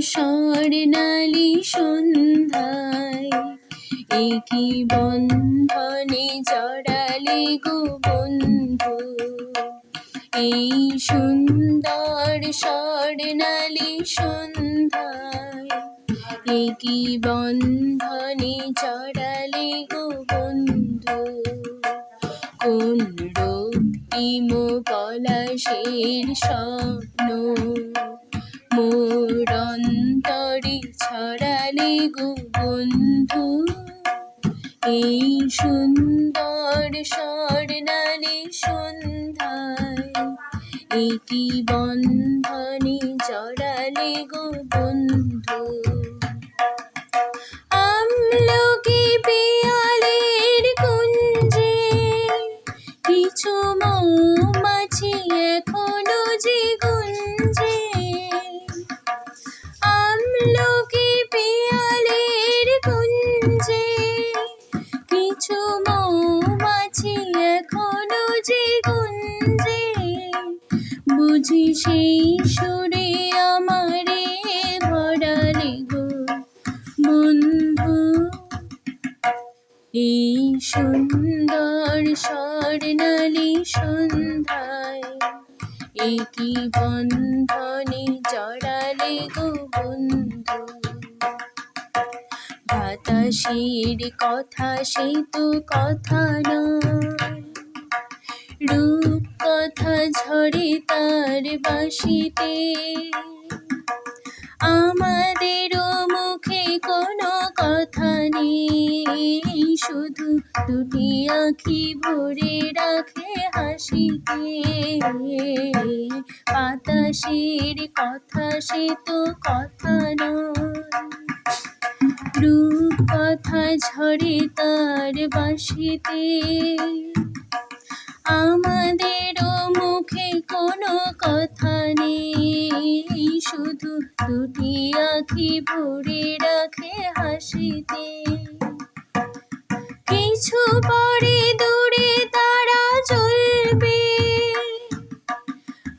স্বর্ণালী সন্ধ্যায় একই বন্ধনে জড়ালে গো বন্ধু। এই সুন্দর স্বর্ণালী সন্ধ্যায় একই বন্ধনে জড়ালে গো বন্ধু। কোন রক্তিম পলাশের স্বপ্ন মোর অন্তরে ছড়ালে গো বন্ধু। এই সুন্দর স্বর্ণালী সন্ধ্যায় একই বন্ধনে জড়ালে গো বন্ধু। আমলকি পিয়ালের কুঞ্জে কিছু মৌমাছি এখনো যে গুঞ্জে। আমলকি পিয়ালের কুঞ্জে কিছু মৌমাছি এখনো যে গুঞ্জে। বুঝি সেই সুরে আমারে ভরালে গো বন্ধু। এই সুন্দর স্বর্ণালী সন্ধ্যায় একই বন্ধনে জড়ালে গো বন্ধু। বাতাসের কথা সে তো কথা নয়, রূপ কথা ঝরে তার বাঁশিতে। আমাদেরও মুখে কোনো কথা নেই, শুধু দুটি আঁখি ভরে রাখে হাসিতে। বাতাসের কথা সে তো কথা নয়, রূপ কথা ঝরে তার বাঁশিতে। আমাদেরও মুখে কোনো কথা নেই, শুধু দুটি আঁখি ভরে রাখে হাসিতে। কিছু পরে দূরে তারা চলবে,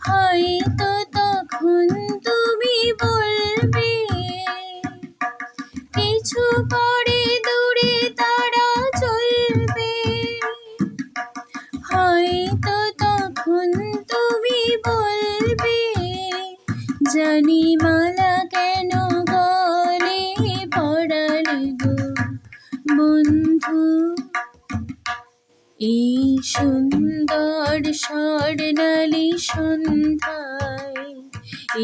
হয়তো তখন তুমি বলবে। কিছু পরে দূরে তারা চলবে, হয়তো তখন তুমি বলবে। জানি মালা কেন গলে পড়ালে গো বন্ধু। এই সুন্দর স্বর্ণালী সন্ধ্যায়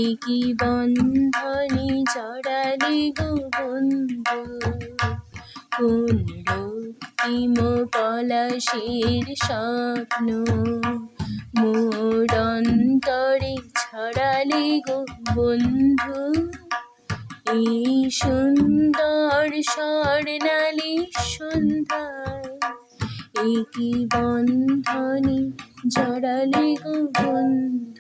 একই বন্ধনে জড়ালে গো বন্ধু। কোন রক্তিম পলাশের স্বপ্ন মোর অন্তরে ছড়ালে গো বন্ধু। এই সুন্দর স্বর্ণালী সন্ধ্যায় একই বন্ধনে জড়ালে গো বন্ধু।